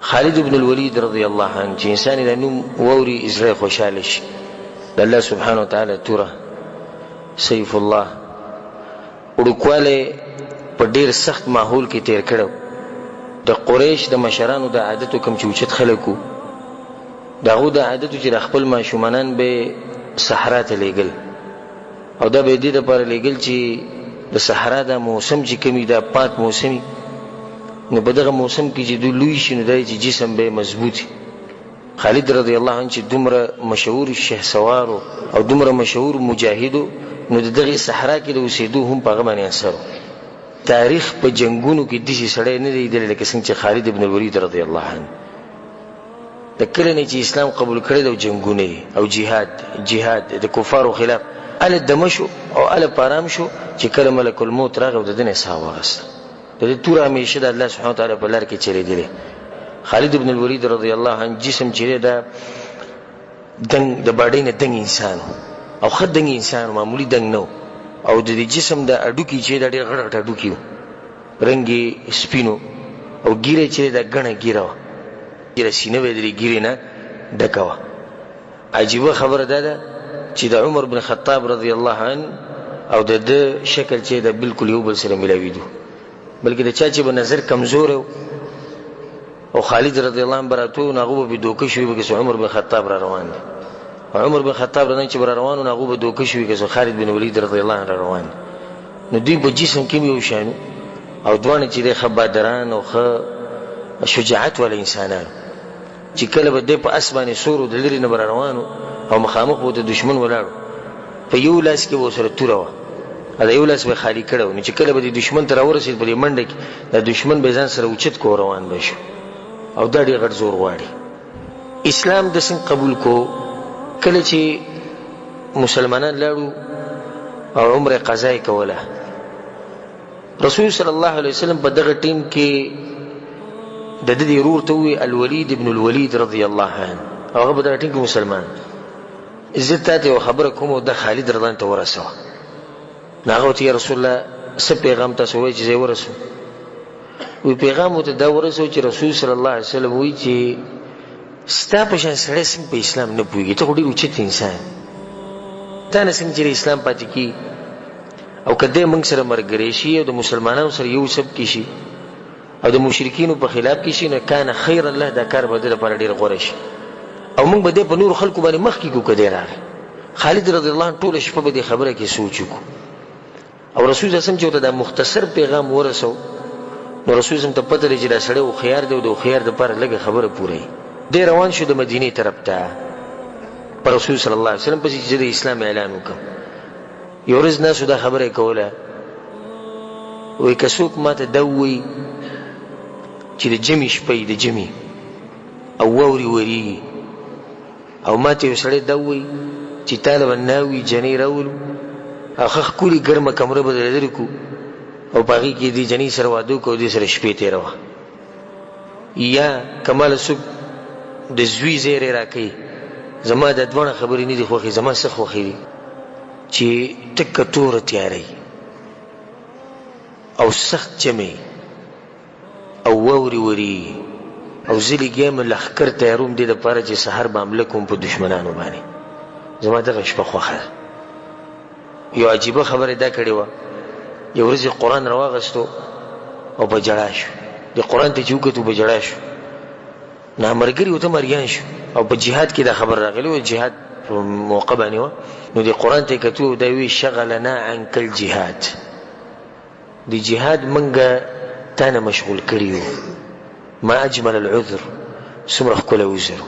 خالد بن الولید رضی الله عنه چې انسان د نوم ووري زړه خوشاله شي. د الله سبحانه وتعالی توره سیف الله وړوکوالی په ډیر سخت ماحول کې تیر کړو. د قریش د مشرانو د عادتو کوم چې اوچت خلکو د هغو د عادتو چې د خپل ماشومانان به صحرا ته لیږل، او دا به دې دپاره لیږل چې د صحرا دا موسم چې کومي دا پاک موسمي، نو په دغه موسم کې چې دوی لوی شي نو دا چې جسم به مضبوط وي. خالد رضی الله عنه چې دومره مشهور شهسوار او دومره مشهور مجاهد، نو د دغه صحرا کې د اوسېدو هم په هغه باندې اثر. تاریخ په جنگونو کې داسې سړی نه دی لیدلی لکه څنګه چې خالد بن الولید رضی الله عنه د کله نه چې اسلام قبول کړی دی او جنګونه او جهاد د کفارو خلاف اله دمه شو او اله پارام شو چې کله ملک الموت راغی او د ده نه ساه واخیسته. د دې توره همیشه د الله سبحانه وتعالی په لار کې چلېدلی. خالد بن الولید رضی الله عنه جسم چې دی دا دنګ د باډۍ نه دنګ انسان او ښه دنګ انسان، معمولي دنګ نه، او د دې جسم د اډوکي چې دا ډېر غټ غټ اډوکي وو، رنګ یې سپینو، او ګیره چې دا ګڼه ګیره وه، ګیره سینه به یې د دې ګیرې نه ډکه وه. عجیبه خبره دا ده چې د عمر بن خطاب رضی الله عنه او د ده شکل چې دا بالکل یو بل سره ملاویدو، بلکې د چا چې به نظر کمزور او خالد رضی الله عنه براتو نو هغه به دوکه شوي بکې عمر بن خطاب را روان دی، عمر بن خطاب رضی چې بر روانو هغه به دوکه شوي که خالد بن ولید رضی الله عنه را روان. نو دوی په جسم کې یو شان او دوانه چې د خبادران او شجاعت ول انسانان چې کله به د په اسماني سورو د لري نه بر روانو او مخامخ وو د دشمن ولاړو، په یو لاس کې و سره توره وه، دا یو لاس به خالی کړو، نو چې کله به د دشمن ته راورسېد په دې منډه کې د دشمن به ځان سره اوچت کو روان به شو، او دا ډېر غټ زور غواړي. اسلام د څنګه قبول کو؟ کله چې مسلمانان لاړو او عمره قضا یې کوله، رسول صلی الله علیه وسلم په دغه ټیم کې د دې ورور ته ووی الولید ابن الولید رضی الله عنه، او هغه په دغه ټیم کې مسلمان. زه تاته یو خبره کوم او د خالد رضی الله عنه ته ورسوه. نو هغه ورته یا رسول الله څه پیغام تاسو وایئ چې زه یې ورسوم؟ وی پیغام ورته دا ورسوه چې رسول صلی الله علیه وسلم وایي چې ستا په شان سړی څنګه په اسلام نه پوهېږي، ته خو ډېر اوچت انسان، تا نه څنګه چې اسلام پاتې کېږي، او که دی موږ سره ملګری شي او د مسلمانانو سره یو سب کې شي او د مشرکینو په خلاف کې شي، نو کان خیر الله، دا کار به د لپاره ډېر غوره شي، او موږ به دی په نورو خلکو باندې مخکې کړو که دی راغی. خالد رضی الله عنه ټوله شپه به دې خبره کې سوچ وکړو، او رسول صلی الله علیه وسلم چې ورته دا مختصر پیغام ورسو، نو رسول صلی الله علیه وسلم ته پته لري چې دا سړی هوښیار دی او د هوښیار دپاره لږه خبره پوره وي. دی روان شو د مدینې طرف ته په رسول صلی الله علیه وسلم پسې چې د اسلام اعلان وکړم. یو ورځ ناسو دا خبره یې کوله، وایي که څوک ماته دا ووایي چې د جمعې شپه د جمعې او واورې ورېږي، او ماته یو سړی دا ووایي چې تاله به ناوي جنۍ راولو او ښه ښکلې ګرمه کمره به درله لرې کړو او په هغې کې دې جنۍ سره واده وکړو او دې سره شپې تېروه، یا که ماله څوک د زوی زیری راکوي، زما دا دواړه خبرې نه دي خوښې، زما څه خوښې دي چې ټکه توره تیاری او سخت جمعې او واورې ورېږي او زه لګیا یم لښکر تیاروم دې دپاره چې سهار به حمله کوم په دشمنانو باندې، زما دغه شپه خوښه ده. یو عجیبه خبره دا کړې وه، یو ورځ یې قرآن راواغستو او په ژړا شو، د قرآن ته چې وکتو په ژړا شو، نامرګري ورته مریان شو، او په جهاد کې دا خبر راغلی و، جهاد په موقع باندې وه، نو د قرآن ته یې کتو دا وی شغلنا عنک الجهاد، د جهاد منګه تا نه مشغول کړي وو، ما اجمل العذر، څومره ښکلی عذر.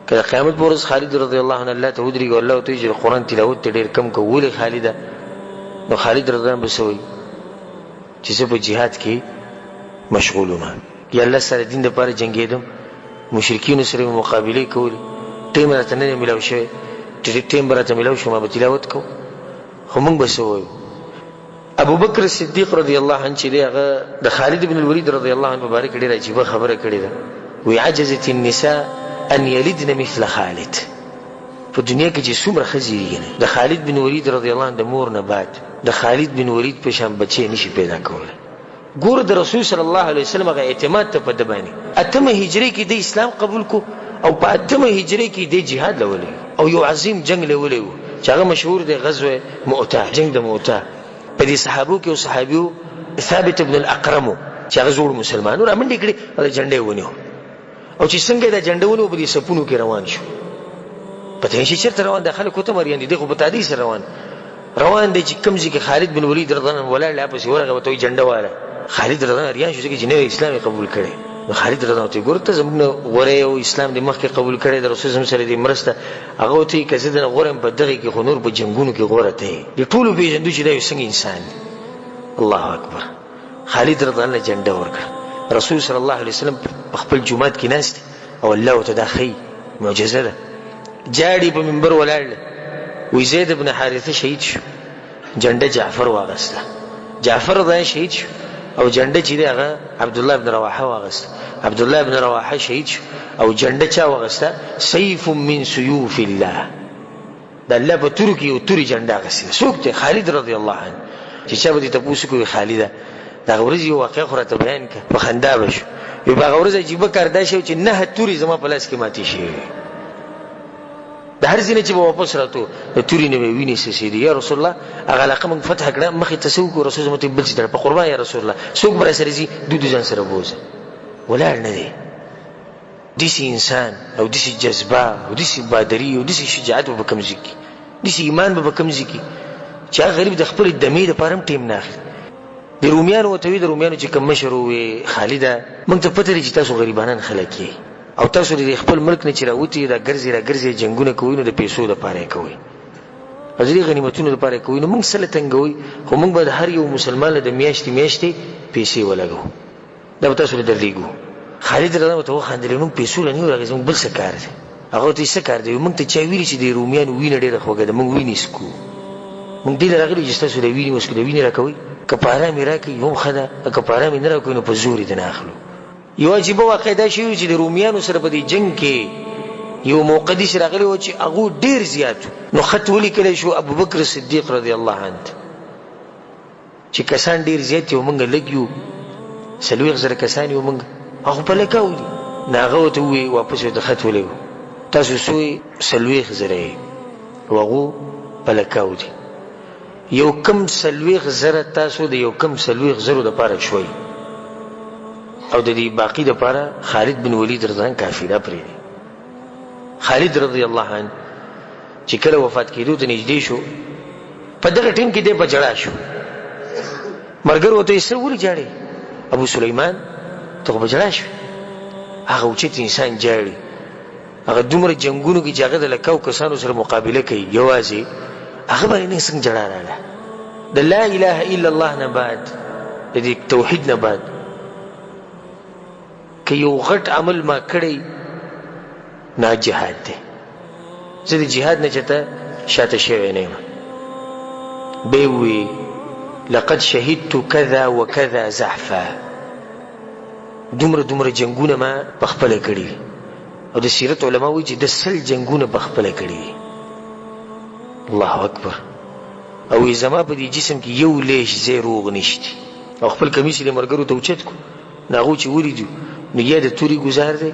که د قیامت په ورځ خالد رضی الله عنه الله ته ودرېږي او الله ورته وایي چې د قرآن تلاوت ته ډېر کم کوه، ولې خالده؟ نو خالد رضی الله عنه به څه وایي چې زه په جهاد کې مشغول وم، یا الله سره دین دپاره جنګېدم، مشرکینو سره مې مقابلې کولې، ټیم راته نه دی میلاو شوی، ټیم به راته میلاو شو ما به تلاوت کوو. خو موږ به څه وایو؟ ابو بکر صدیق رضی الله عنه چې دی هغه د خالد بن الولید رضی الله عنه مبارک ډېره عجیبه خبره کړې ده، وی عجزت النساء ان یلدن مثل خالد. په دنیا کې چې څومره ښځې دي د خالد بن ولید رضی الله عنه د مور نه بعد د خالد بن ولید په شان بچی نشي پیدا کولی، ګور د رسول صلی الله علیه وسلم هغه اعتماد ته په دبانی 8 هجری کې د اسلام قبول کو او په 8 هجری کې د جهاد لولې او یو عظیم جنگ لولې چې هغه مشهور دی غزوه مؤته، جنگ د مؤته. په دې صحابو کې او صحابیو ثابت ابن الاقرم چې هغه زوړ مسلمانو را منډې کړې او جنډې ونیو او چې څنګه دا جنډې ونیو په دې سپونو کې روان شو. پته نشي چیرته روان د خلکو ته مریان دي خو په تادي سره روان دي چې کمزې کې خالد بن ولید رضی الله عنه ولاړ لا پسې ورغه وته جنډه واله خالد رضی الله عنه ریان شو چې نوې اسلام قبول کړي. نو خالد رضی الله عنه ګورته زموږ غوړې او اسلام د مخ کې قبول کړي د رسول الله سره د مرسته هغه ته کزه د غوړم په دغه کې خنور په جنگونو کې غوړه ته دي ټول پیژندو چې دا یو څنګه انسان. الله اکبر. خالد رضی الله عنه جنډه ورکړه. رسول صلی الله علیه وسلم خپل جمعات کې ناست او الله تداخی معجزه ده جاړي په منبر ولاړ وی زید ابن حارثه شهید شو. جنډه جعفر واغسته. جعفر رضی شهید شو او جنډه چې هغه عبد الله ابن رواحه واغسته. عبد الله ابن رواحه شهید شو او جنډه چا واغسته؟ سيف من سيوف الله. د الله په تور کې یو توري جنډه غسته. څوک ته؟ خالد رضی الله عنه. چې چا به تاسو کوی خالد دا ورځ یو واقع خو راته بیان ک په خندا بشو. یو هغه ورځ عجیب کار دا شو چې نه توري زما په لاس کې ماتي شي. د هر ځینې چې واپس راتو د توري نه ویني سې یا رسول الله هغه علاقه موږ فتح کړه مخې تسو کو رسول الله بل څه په قربان یا رسول الله څوک بر سره زی دود ځان سره بوزه ولاړ نه دی. دسی انسان او دسی جذبه او دسی بادری او دسی شجاعت په کوم ځای کې دسی ایمان په کوم ځای کې چې غریب د خپل دمې د پارم ټیم نه اخلي. د رومیانو او توی د رومیانو چې کوم مشر وي خالده موږ ته پته لري چې تاسو غریبانان خلک یې او تاسو د خپل ملک نه چې راوتی دا ګرځي جنگونه کوي نو د پیسو لپاره کوي او د غنیمتونو لپاره کوي. نو موږ سره تنګوي خو موږ به هر یو مسلمان له میاشتې پیسې ولګو دا به تاسو درلېګو. خالد رضی الله عنه خندل نو پیسو لنی ورغه زموږ بل څه کار دی. هغه ته څه کار دی؟ موږ ته چا ویلي چې د رومیانو وینه ډېره خوږه ده موږ وینې سکو موږ دې راغلي چې تاسو د وینې وسکو د وینې راکوي کفاره مې راکوي هم خدا کفاره مې نه راکوي نو په زور دې نه اخلو. یو عجیب واقع دا شی چې د رومیانو سره په دې جنگ کې یو مقدس راغلی و چې هغه ډیر زیات نو خط ولیکل شو ابو بکر صدیق رضی الله عنه چې کسان ډیر زیات یو مونږ لګیو سلوي غزر کسان یو مونږ هغه په لکاو دي ناغه ته وی واپس د خط ولګو تاسو سوی سلوي غزرې وغو په لکاو دي یو کم سلوي غزر تاسو د یو کم سلوي غزرو د پاره شوي او د دې باقی د پاره خالد بن ولید رضی الله عنه کافیله پرې. خالد رضی الله عنه چې کله وفات کېدو ته نږدې شو په دغه ټیم کې د بجړا شو مرګر وته یې ولې جاړي ابو سليمان ته بجړا شو هغه اوچت انسان جاړي هغه دومره جنگونو کې چې هغه د لکاو کسانو سره مقابله کوي یوازې هغه باندې څنګه جړا رااله د لا اله الا الله نه بعد د دې توحید نه بعد که یو غټ عمل ما کړی نه جهاد دی زه د جهاد نه چته شاته شوی نه یم به وی لقد شهدت كذا وكذا زحفا دومره جنگونه ما بخپل کړی او د سیرت علما وی چې د سل جنگونه بخپل کړی. الله اکبر. او زما په دې جسم کې یو لیش زه روغ نشتی او خپل کمیس له مرګرو ته اوچت کو ناغو چې ولیدو نو یا د توري گزار دی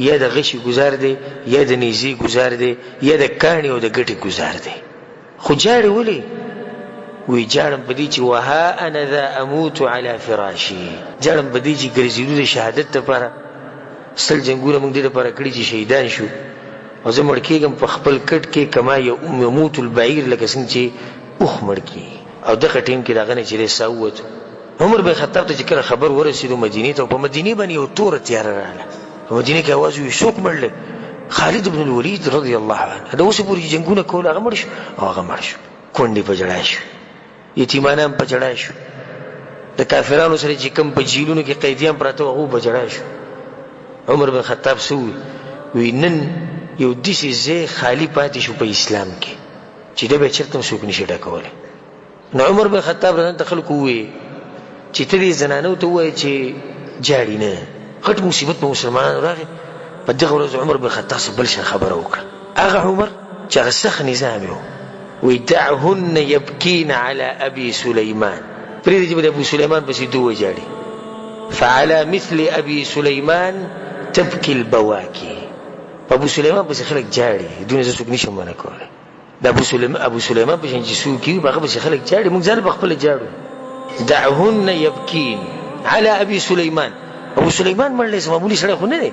یا د غشي گزار دی یا د نیزي گزار دی یا د کانی او د ګټي گزار دی. خو جاړي ولي وی جاړم بدی چې وها انا ذا اموت على فراشي جاړم بدی چې ګرځېدو د شهادت لپاره سل جنگونه موږ دې لپاره کړی چې شهیدان شو او زه مړ کېږم په خپل کټ کې کما یموت البعیر لکه څنګه چې اوخ مړ کی. او دغه ټیم کې دغه نه چې ساوت عمر بن خطاب ته چې کله خبر ورسېدو مدینې ته په مدینې باندې یو تور تیار رااله په مدینې کې आवाज وی څوک مړل؟ خالد بن الولید رضی الله عنه. دا اوس پوری جنگونه کول هغه مړ شو او هغه مړ شو کونډې په جړا شو یتیمانان په جړا شو د کافرانو سره چې کوم په جیلونو کې قیدیان پراته هغه په جړا شو. عمر بن خطاب سوی وی نن یو داسې ځای خالی پاتې شو په اسلام کې چې دا به چېرته څوک نشي ډکولی. نو عمر بن خطاب رضی ته خلکو وویې چې ته دې زنانو ته ووایې چې جاړي نه غټ مصیبت په مسلمانانو راغی. په دغه ورځ عمر بن خطاب بل شان خبره وکړه. هغه عمر چې هغه سخت نظام یې وی دعهن یبکین علی ابي سلیمان پرېږدي چې د ابو سلیمان پسې دوه جاړي فعلى مثل ابي سليمان تبكي البواكي. ابو سليمان بس خلق جاري دون څوک نشم منه کوله. د ابو سليمان په شان چې سوکي هغه بس خلق جاري، موږ ځل بخپل جاړو. دعهن يبكين على ابي سليمان. ابو سليمان مړ له معمولی سره خو نه دی.